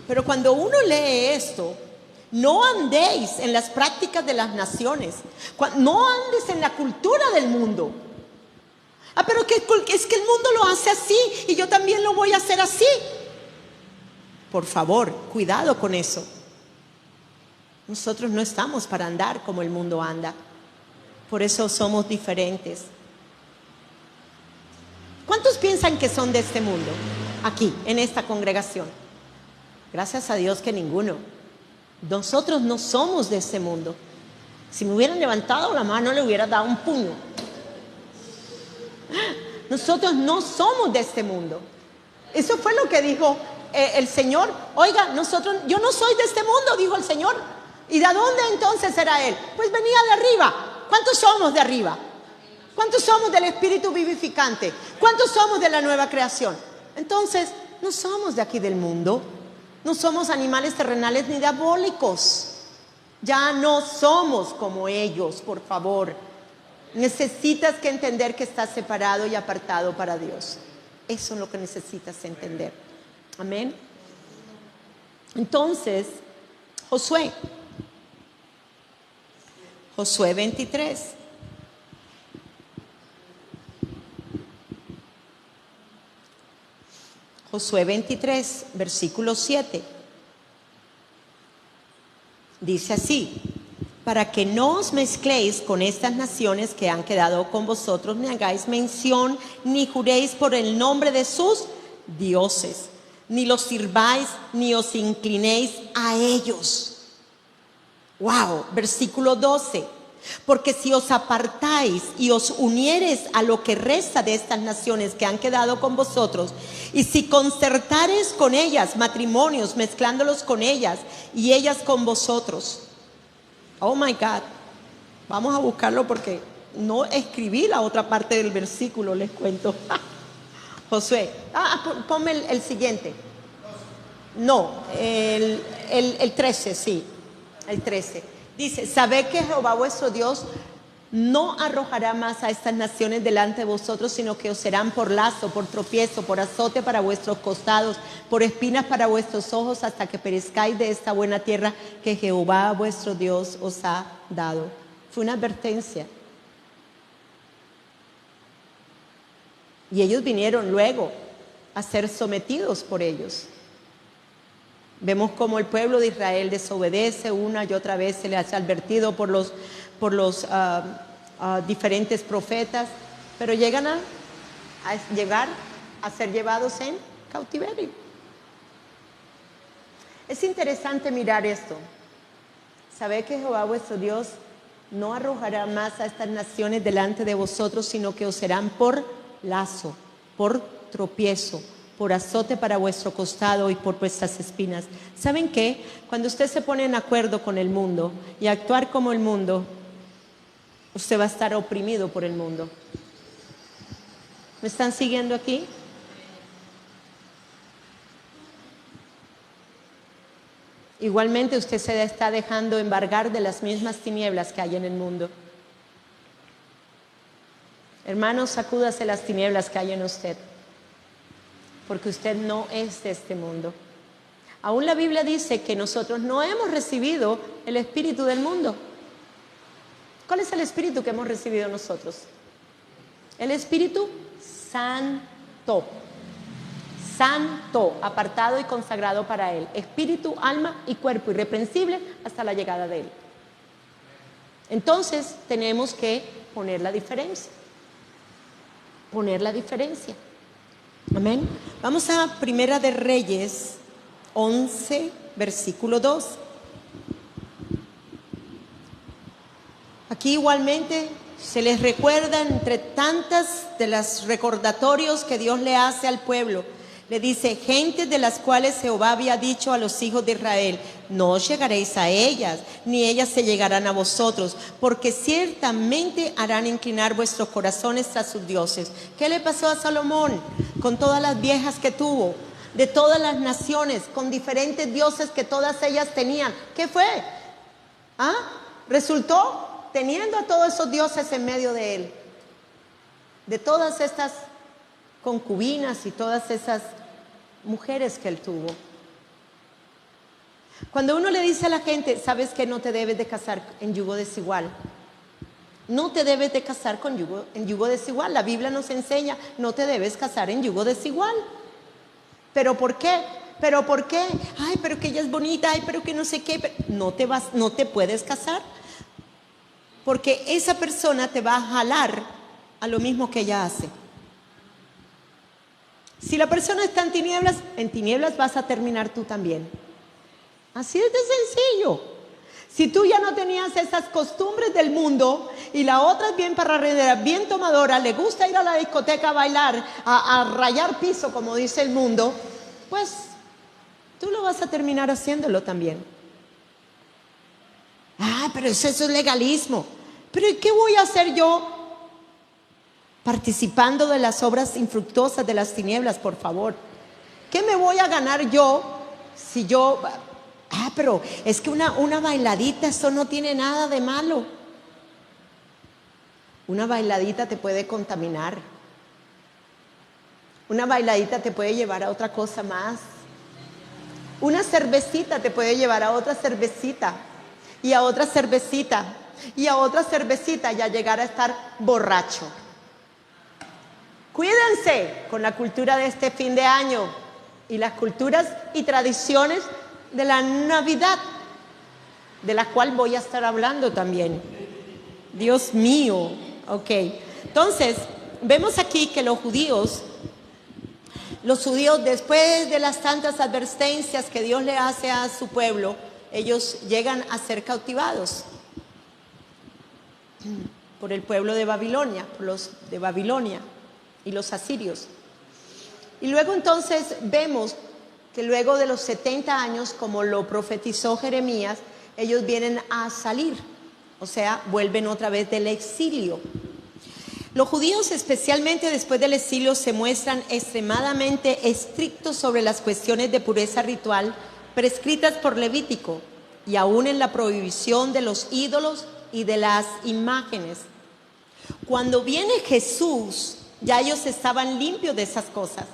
pero cuando uno lee esto, no andéis en las prácticas de las naciones, no andes en la cultura del mundo. Ah, pero es que el mundo lo hace así y yo también lo voy a hacer así. Por favor, cuidado con eso. Nosotros no estamos para andar como el mundo anda. Por eso somos diferentes. ¿Cuántos piensan que son de este mundo? Aquí, en esta congregación. Gracias a Dios que ninguno. Nosotros no somos de este mundo. Si me hubieran levantado la mano, le hubiera dado un puño. Nosotros no somos de este mundo. Eso fue lo que dijo el Señor. Oiga, yo no soy de este mundo, dijo el Señor. ¿Y de dónde entonces era Él? Pues venía de arriba. ¿Cuántos somos de arriba? ¿Cuántos somos del Espíritu vivificante? ¿Cuántos somos de la nueva creación? Entonces, no somos de aquí del mundo. No somos animales terrenales ni diabólicos. Ya no somos como ellos, por favor. Necesitas que entender que estás separado y apartado para Dios. Eso es lo que necesitas entender. Amén. Entonces, Josué 23. Josué 23, versículo 7. Dice así: para que no os mezcléis con estas naciones que han quedado con vosotros, ni hagáis mención, ni juréis por el nombre de sus dioses, ni los sirváis, ni os inclinéis a ellos. Wow, versículo 12. Porque si os apartáis y os unieres a lo que resta de estas naciones que han quedado con vosotros, y si concertares con ellas matrimonios, mezclándolos con ellas y ellas con vosotros. Oh my God, vamos a buscarlo porque no escribí la otra parte del versículo, les cuento. Josué, ponme el siguiente. No, el 13, sí, el 13. Dice, sabed que Jehová vuestro Dios no arrojará más a estas naciones delante de vosotros, sino que os serán por lazo, por tropiezo, por azote para vuestros costados, por espinas para vuestros ojos, hasta que perezcáis de esta buena tierra que Jehová vuestro Dios os ha dado. Fue una advertencia. Y ellos vinieron luego a ser sometidos por ellos. Vemos cómo el pueblo de Israel desobedece una y otra vez, se le hace advertido por los diferentes profetas, pero llegan a llegar a ser llevados en cautiverio. Es interesante mirar esto. Sabed que Jehová vuestro Dios no arrojará más a estas naciones delante de vosotros, sino que os serán por lazo, por tropiezo, por azote para vuestro costado y por vuestras espinas. ¿Saben qué? Cuando usted se pone en acuerdo con el mundo y actuar como el mundo, usted va a estar oprimido por el mundo. ¿Me están siguiendo aquí? Igualmente usted se está dejando embargar de las mismas tinieblas que hay en el mundo. Hermanos, sacúdase las tinieblas que hay en usted, porque usted no es de este mundo. Aún la Biblia dice que nosotros no hemos recibido el espíritu del mundo. ¿Cuál es el espíritu que hemos recibido nosotros? El Espíritu Santo. Santo, apartado y consagrado para Él. Espíritu, alma y cuerpo, irreprensible hasta la llegada de Él. Entonces tenemos que poner la diferencia. Poner la diferencia. Amén. Vamos a Primera de Reyes 11, versículo 2. Aquí igualmente se les recuerda entre tantas de los recordatorios que Dios le hace al pueblo. Le dice, gente de las cuales Jehová había dicho a los hijos de Israel, no os llegaréis a ellas, ni ellas se llegarán a vosotros, porque ciertamente harán inclinar vuestros corazones tras sus dioses. ¿Qué le pasó a Salomón con todas las viejas que tuvo? De todas las naciones, con diferentes dioses que todas ellas tenían. ¿Qué fue? Resultó teniendo a todos esos dioses en medio de él. De todas estas concubinas y todas esas mujeres que él tuvo. Cuando uno le dice a la gente, sabes que no te debes de casar en yugo desigual. No te debes de casar en yugo desigual. La Biblia nos enseña, no te debes casar en yugo desigual. ¿Pero por qué? ¿Pero por qué? Ay, pero que ella es bonita, ay, pero que no sé qué. No te puedes casar. Porque esa persona te va a jalar a lo mismo que ella hace. Si la persona está en tinieblas vas a terminar tú también. Así es de sencillo. Si tú ya no tenías esas costumbres del mundo y la otra es bien parrandera, bien tomadora, le gusta ir a la discoteca a bailar, a rayar piso, como dice el mundo, pues tú lo vas a terminar haciéndolo también. Pero eso es legalismo. ¿Pero qué voy a hacer yo participando de las obras infructuosas de las tinieblas, por favor? ¿Qué me voy a ganar yo si yo... pero es que una bailadita, eso no tiene nada de malo. Una bailadita te puede contaminar. Una bailadita te puede llevar a otra cosa más. Una cervecita te puede llevar a otra cervecita y a otra cervecita y a otra cervecita y a llegar a estar borracho. Cuídense con la cultura de este fin de año y las culturas y tradiciones de la Navidad, de la cual voy a estar hablando también. Dios mío, ok. Entonces, vemos aquí que los judíos, después de las tantas advertencias que Dios le hace a su pueblo, ellos llegan a ser cautivados por el pueblo de Babilonia, por los de Babilonia y los asirios. Y luego entonces vemos que luego de los 70 años, como lo profetizó Jeremías, ellos vienen a salir, o sea, vuelven otra vez del exilio. Los judíos, especialmente después del exilio, se muestran extremadamente estrictos sobre las cuestiones de pureza ritual prescritas por Levítico, y aún en la prohibición de los ídolos y de las imágenes. Cuando viene Jesús, ya ellos estaban limpios de esas cosas.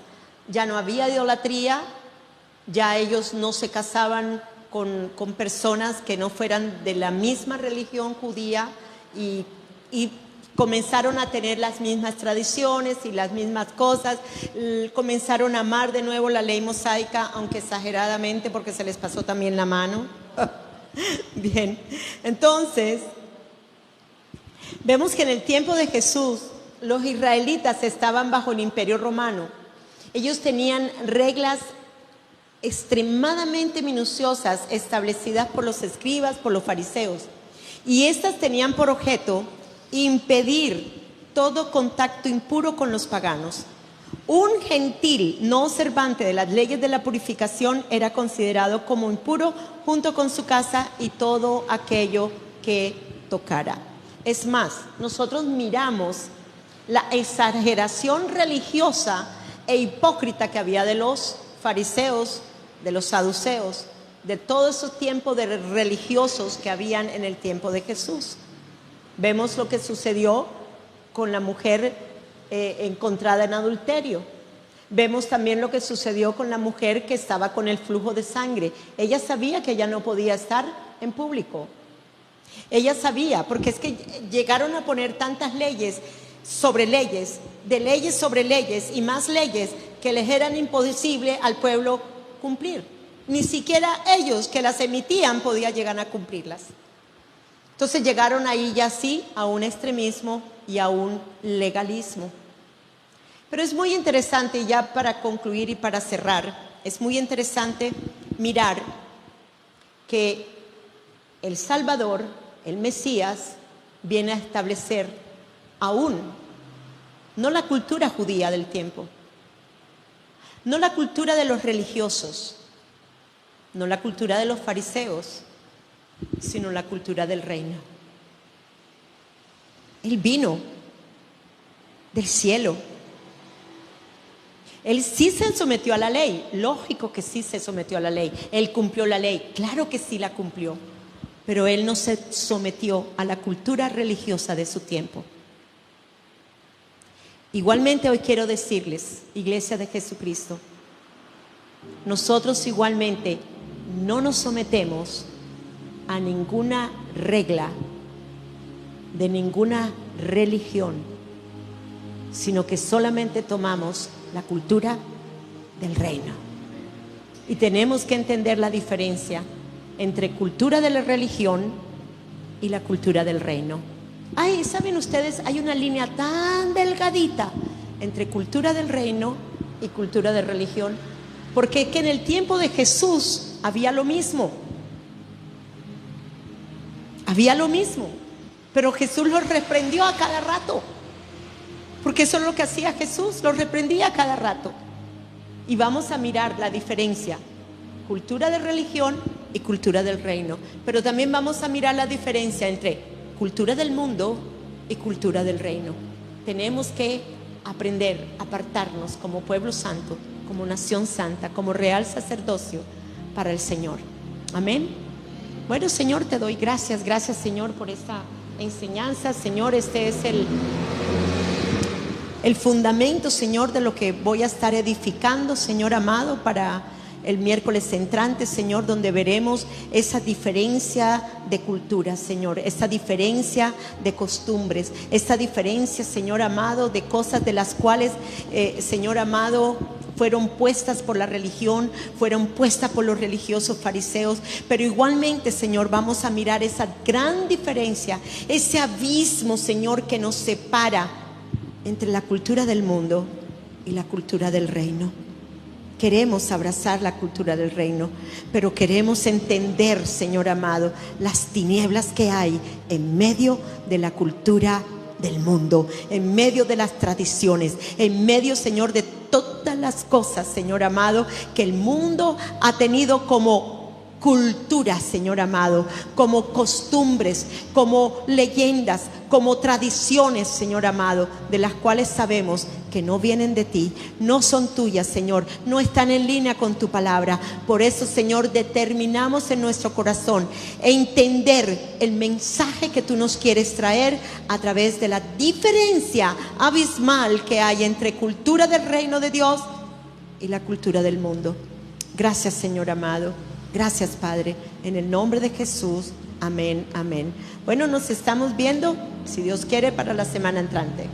Ya no había idolatría, ya ellos no se casaban con personas que no fueran de la misma religión judía, y comenzaron a tener las mismas tradiciones y las mismas cosas. Comenzaron a amar de nuevo la ley mosaica, aunque exageradamente, porque se les pasó también la mano. Bien, entonces vemos que en el tiempo de Jesús los israelitas estaban bajo el imperio romano. Ellos tenían reglas extremadamente minuciosas establecidas por los escribas, por los fariseos, y estas tenían por objeto impedir todo contacto impuro con los paganos. Un gentil no observante de las leyes de la purificación era considerado como impuro junto con su casa y todo aquello que tocara. Es más, nosotros miramos la exageración religiosa e hipócrita que había de los fariseos, de los saduceos, de todos esos tiempos de religiosos que habían en el tiempo de Jesús. Vemos lo que sucedió con la mujer encontrada en adulterio. Vemos también lo que sucedió con la mujer que estaba con el flujo de sangre. Ella sabía que ella no podía estar en público. Ella sabía, porque es que llegaron a poner tantas leyes sobre leyes, de leyes sobre leyes y más leyes que les eran imposible al pueblo cumplir. Ni siquiera ellos que las emitían podían llegar a cumplirlas. Entonces llegaron ahí ya sí a un extremismo y a un legalismo. Pero es muy interesante, y ya para concluir y para cerrar, es muy interesante mirar que el Salvador, el Mesías, viene a establecer aún, no la cultura judía del tiempo, no la cultura de los religiosos, no la cultura de los fariseos, sino la cultura del reino. Él vino del cielo. Él sí se sometió a la ley, lógico que sí se sometió a la ley. Él cumplió la ley, claro que sí la cumplió, pero él no se sometió a la cultura religiosa de su tiempo. Igualmente hoy quiero decirles, Iglesia de Jesucristo, nosotros igualmente no nos sometemos a ninguna regla de ninguna religión, sino que solamente tomamos la cultura del reino. Y tenemos que entender la diferencia entre cultura de la religión y la cultura del reino. Ay, ¿saben ustedes? Hay una línea tan delgadita entre cultura del reino y cultura de religión, porque que en el tiempo de Jesús había lo mismo. Había lo mismo, pero Jesús los reprendió a cada rato, porque eso es lo que hacía Jesús, los reprendía a cada rato. Y vamos a mirar la diferencia, cultura de religión y cultura del reino, pero también vamos a mirar la diferencia entre cultura del mundo y cultura del reino. Tenemos que aprender a apartarnos como pueblo santo, como nación santa, como real sacerdocio para el Señor. Amén. Bueno, Señor, te doy gracias. Gracias, Señor, por esta enseñanza. Señor, este es el fundamento, Señor, de lo que voy a estar edificando, Señor amado, para el miércoles entrante, Señor, donde veremos esa diferencia de cultura, Señor, esa diferencia de costumbres, esa diferencia, Señor amado, de cosas de las cuales, Señor amado, fueron puestas por la religión, fueron puestas por los religiosos fariseos, pero igualmente, Señor, vamos a mirar esa gran diferencia, ese abismo, Señor, que nos separa entre la cultura del mundo y la cultura del reino. Queremos abrazar la cultura del reino, pero queremos entender, Señor amado, las tinieblas que hay en medio de la cultura del mundo, en medio de las tradiciones, en medio, Señor, de todas las cosas, Señor amado, que el mundo ha tenido como cultura, Señor amado, como costumbres, como leyendas, como tradiciones, Señor amado, de las cuales sabemos que no vienen de ti, no son tuyas, Señor, no están en línea con tu palabra. Por eso, Señor, determinamos en nuestro corazón entender el mensaje que tú nos quieres traer a través de la diferencia abismal que hay entre cultura del reino de Dios y la cultura del mundo. Gracias, Señor amado. Gracias, Padre, en el nombre de Jesús. Amén, amén. Bueno, nos estamos viendo, si Dios quiere, para la semana entrante.